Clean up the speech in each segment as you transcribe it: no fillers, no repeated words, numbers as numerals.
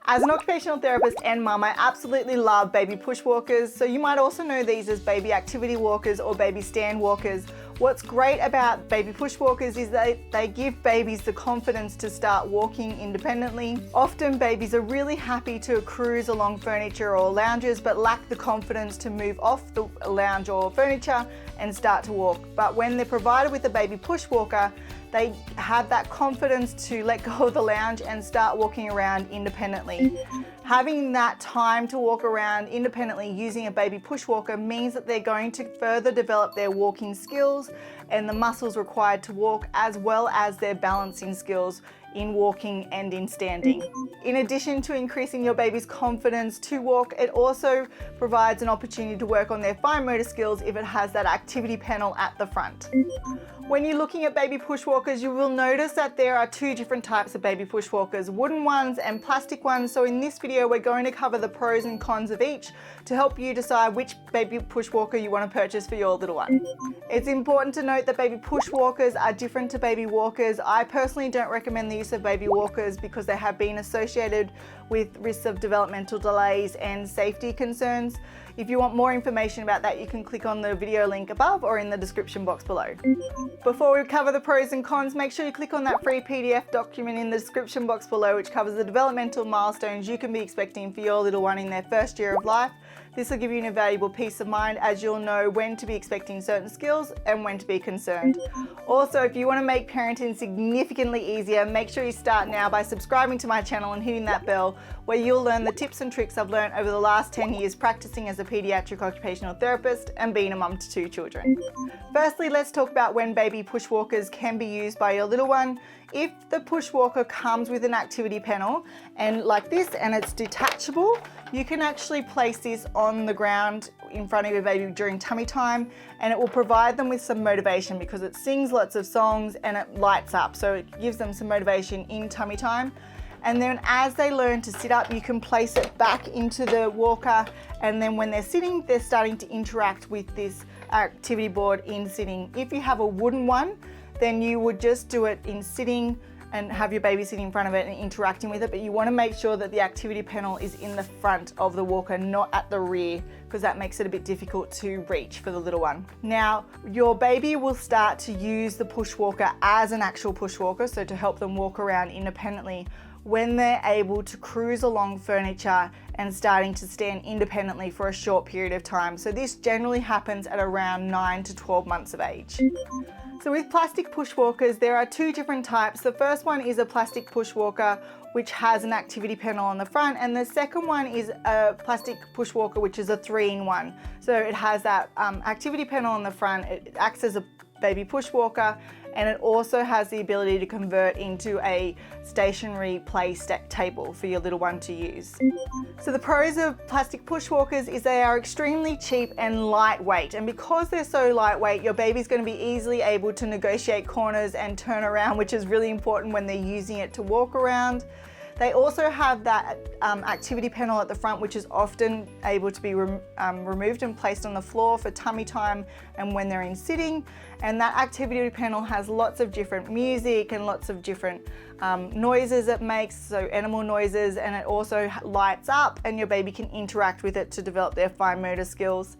As an occupational therapist and mum, I absolutely love baby push walkers. So you might also know these as baby activity walkers or baby stand walkers. What's great about baby push walkers is they give babies the confidence to start walking independently. Often babies are really happy to cruise along furniture or lounges but lack the confidence to move off the lounge or furniture and start to walk. But when they're provided with a baby push walker, they have that confidence to let go of the lounge and start walking around independently. Having that time to walk around independently using a baby push walker means that they're going to further develop their walking skills and the muscles required to walk, as well as their balancing skills in walking and in standing. In addition to increasing your baby's confidence to walk, it also provides an opportunity to work on their fine motor skills if it has that activity panel at the front. When you're looking at baby push walkers, you will notice that there are two different types of baby push walkers, wooden ones and plastic ones. So in this video, we're going to cover the pros and cons of each to help you decide which baby push walker you want to purchase for your little one. It's important to note that baby push walkers are different to baby walkers. I personally don't recommend the use of baby walkers because they have been associated with risks of developmental delays and safety concerns. If you want more information about that, you can click on the video link above or in the description box below. Before we cover the pros and cons, make sure you click on that free PDF document in the description box below, which covers the developmental milestones you can be expecting for your little one in their first year of life. This will give you an invaluable peace of mind, as you'll know when to be expecting certain skills and when to be concerned. Also, if you want to make parenting significantly easier, make sure you start now by subscribing to my channel and hitting that bell, where you'll learn the tips and tricks I've learned over the last 10 years practicing as a pediatric occupational therapist and being a mum to 2 children. Firstly, let's talk about when baby push walkers can be used by your little one. If the push walker comes with an activity panel and like this, and it's detachable, you can actually place this on the ground in front of your baby during tummy time, and it will provide them with some motivation because it sings lots of songs and it lights up, so it gives them some motivation in tummy time. And then as they learn to sit up, you can place it back into the walker, and then when they're sitting, they're starting to interact with this activity board in sitting. If you have a wooden one, then you would just do it in sitting and have your baby sitting in front of it and interacting with it, but you want to make sure that the activity panel is in the front of the walker, not at the rear, because that makes it a bit difficult to reach for the little one. Now, your baby will start to use the push walker as an actual push walker, so to help them walk around independently, when they're able to cruise along furniture and starting to stand independently for a short period of time. So this generally happens at around 9 to 12 months of age. So with plastic push walkers, there are 2 different types. The first one is a plastic push walker, which has an activity panel on the front, and the second one is a plastic push walker, which is a 3-in-1. So it has that activity panel on the front, it acts as a baby push walker, and it also has the ability to convert into a stationary play table for your little one to use. So the pros of plastic push walkers is they are extremely cheap and lightweight, and because they're so lightweight, your baby's going to be easily able to negotiate corners and turn around, which is really important when they're using it to walk around. They also have that activity panel at the front, which is often able to be removed and placed on the floor for tummy time and when they're in sitting. And that activity panel has lots of different music and lots of different noises it makes, so animal noises, and it also lights up and your baby can interact with it to develop their fine motor skills.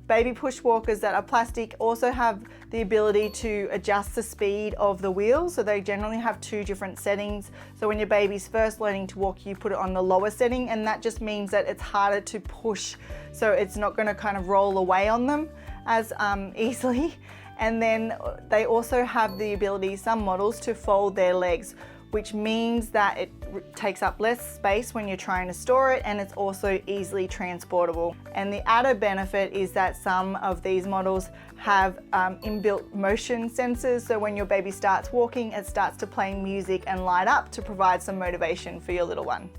Baby push walkers that are plastic also have the ability to adjust the speed of the wheels, so they generally have 2 different settings. So when your baby's first learning to walk, you put it on the lower setting, and that just means that it's harder to push, so it's not going to kind of roll away on them as easily. And then they also have the ability, some models, to fold their legs, which means that it takes up less space when you're trying to store it, and it's also easily transportable. And the added benefit is that some of these models have inbuilt motion sensors, so when your baby starts walking, it starts to play music and light up to provide some motivation for your little one.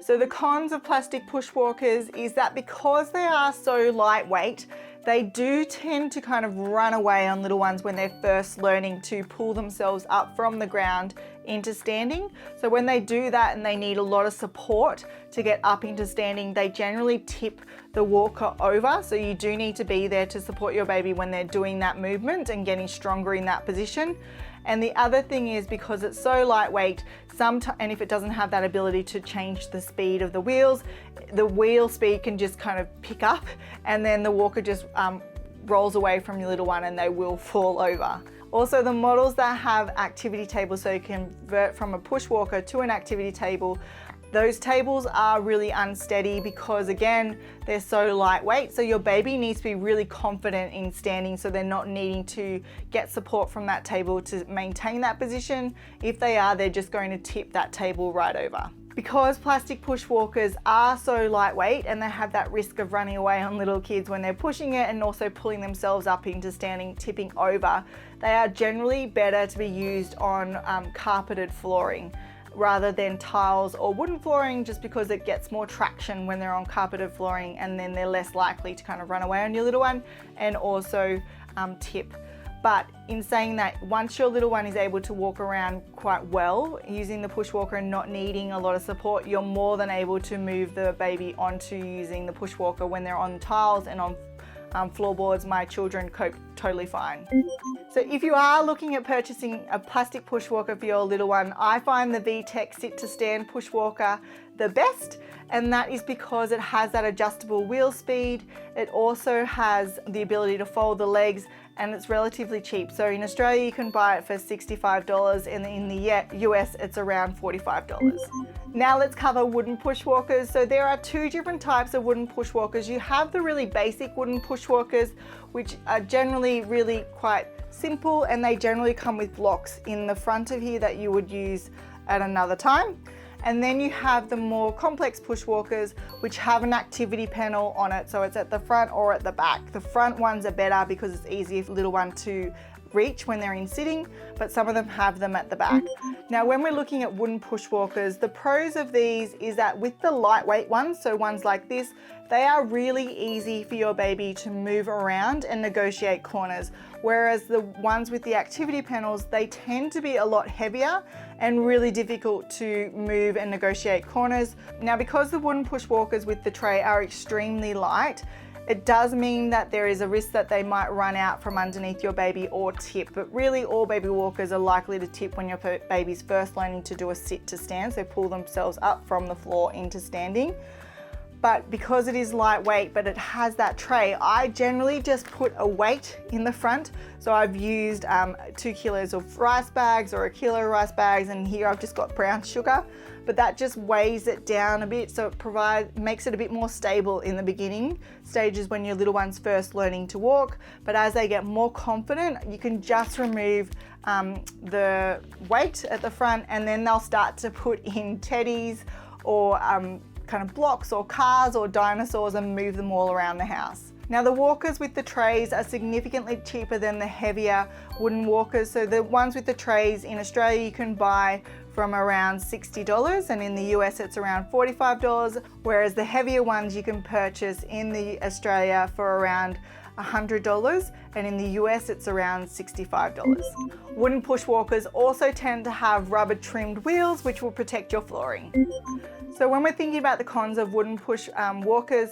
So the cons of plastic push walkers is that because they are so lightweight, they do tend to kind of run away on little ones when they're first learning to pull themselves up from the ground into standing. So when they do that and they need a lot of support to get up into standing, they generally tip the walker over. So you do need to be there to support your baby when they're doing that movement and getting stronger in that position. And the other thing is, because it's so lightweight, and if it doesn't have that ability to change the speed of the wheels, the wheel speed can just kind of pick up, and then the walker just rolls away from your little one and they will fall over. Also, the models that have activity tables, so you can convert from a push walker to an activity table, those tables are really unsteady because, again, they're so lightweight. So your baby needs to be really confident in standing, so they're not needing to get support from that table to maintain that position. If they are, they're just going to tip that table right over. Because plastic push walkers are so lightweight and they have that risk of running away on little kids when they're pushing it and also pulling themselves up into standing, tipping over, they are generally better to be used on carpeted flooring rather than tiles or wooden flooring, just because it gets more traction when they're on carpeted flooring, and then they're less likely to kind of run away on your little one and also tip. But in saying that, once your little one is able to walk around quite well using the push walker and not needing a lot of support, you're more than able to move the baby onto using the push walker when they're on tiles and on floorboards. My children cope totally fine. So if you are looking at purchasing a plastic push walker for your little one, I find the VTech Sit to Stand push walker the best, and that is because it has that adjustable wheel speed. It also has the ability to fold the legs, and it's relatively cheap. So in Australia you can buy it for $65, and in the US it's around $45. Now let's cover wooden push walkers. So there are two different types of wooden push walkers. You have the really basic wooden push walkers, which are generally really quite simple, and they generally come with blocks in the front of here that you would use at another time. And then you have the more complex push walkers, which have an activity panel on it. So it's at the front or at the back. The front ones are better because it's easier for the little one to reach when they're in sitting, but some of them have them at the back. Now, when we're looking at wooden push walkers, the pros of these is that with the lightweight ones, so ones like this, they are really easy for your baby to move around and negotiate corners. Whereas the ones with the activity panels, they tend to be a lot heavier and really difficult to move and negotiate corners. Now, because the wooden push walkers with the tray are extremely light, it does mean that there is a risk that they might run out from underneath your baby or tip, but really all baby walkers are likely to tip when your baby's first learning to do a sit to stand, so pull themselves up from the floor into standing. But because it is lightweight, but it has that tray, I generally just put a weight in the front. So I've used 2 kilos of rice bags or 1 kilo of rice bags, and here I've just got brown sugar, but that just weighs it down a bit, so it makes it a bit more stable in the beginning stages when your little one's first learning to walk. But as they get more confident, you can just remove the weight at the front, and then they'll start to put in teddies or kind of blocks or cars or dinosaurs and move them all around the house. Now, the walkers with the trays are significantly cheaper than the heavier wooden walkers. So the ones with the trays in Australia you can buy from around $60, and in the US it's around $45, whereas the heavier ones you can purchase in Australia for around $100, and in the US it's around $65. Wooden push walkers also tend to have rubber trimmed wheels, which will protect your flooring. So when we're thinking about the cons of wooden push walkers,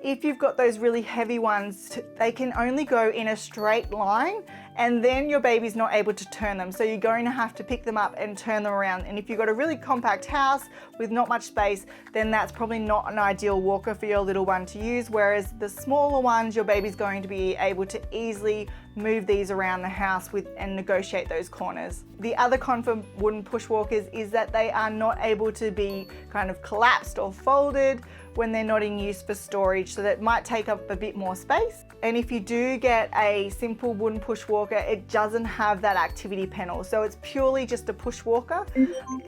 if you've got those really heavy ones, they can only go in a straight line, and then your baby's not able to turn them. So you're going to have to pick them up and turn them around. And if you've got a really compact house with not much space, then that's probably not an ideal walker for your little one to use. Whereas the smaller ones, your baby's going to be able to easily move these around the house and negotiate those corners. The other con for wooden push walkers is that they are not able to be kind of collapsed or folded when they're not in use for storage, so that might take up a bit more space. And if you do get a simple wooden push walker, it doesn't have that activity panel, so it's purely just a push walker.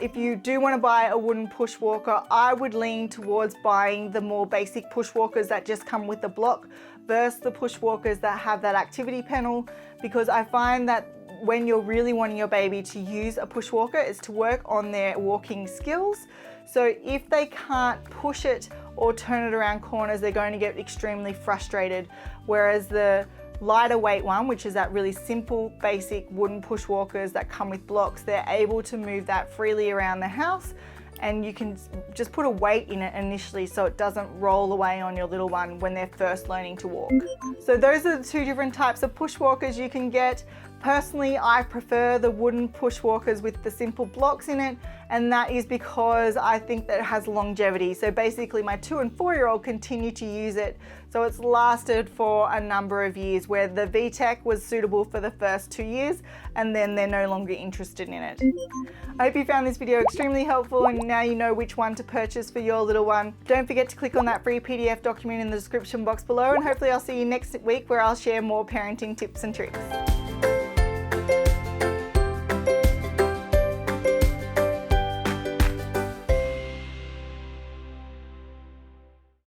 If you do want to buy a wooden push walker, I would lean towards buying the more basic push walkers that just come with the block versus the push walkers that have that activity panel, because I find that when you're really wanting your baby to use a push walker is to work on their walking skills. So if they can't push it or turn it around corners, they're going to get extremely frustrated. Whereas the lighter weight one, which is that really simple, basic wooden push walkers that come with blocks, they're able to move that freely around the house, and you can just put a weight in it initially so it doesn't roll away on your little one when they're first learning to walk. So those are the two different types of push walkers you can get. Personally, I prefer the wooden push walkers with the simple blocks in it, and that is because I think that it has longevity. So basically my 2 and 4-year-old continue to use it, so it's lasted for a number of years, where the VTech was suitable for the first 2 years and then they're no longer interested in it. I hope you found this video extremely helpful and now you know which one to purchase for your little one. Don't forget to click on that free PDF document in the description box below, and hopefully I'll see you next week where I'll share more parenting tips and tricks.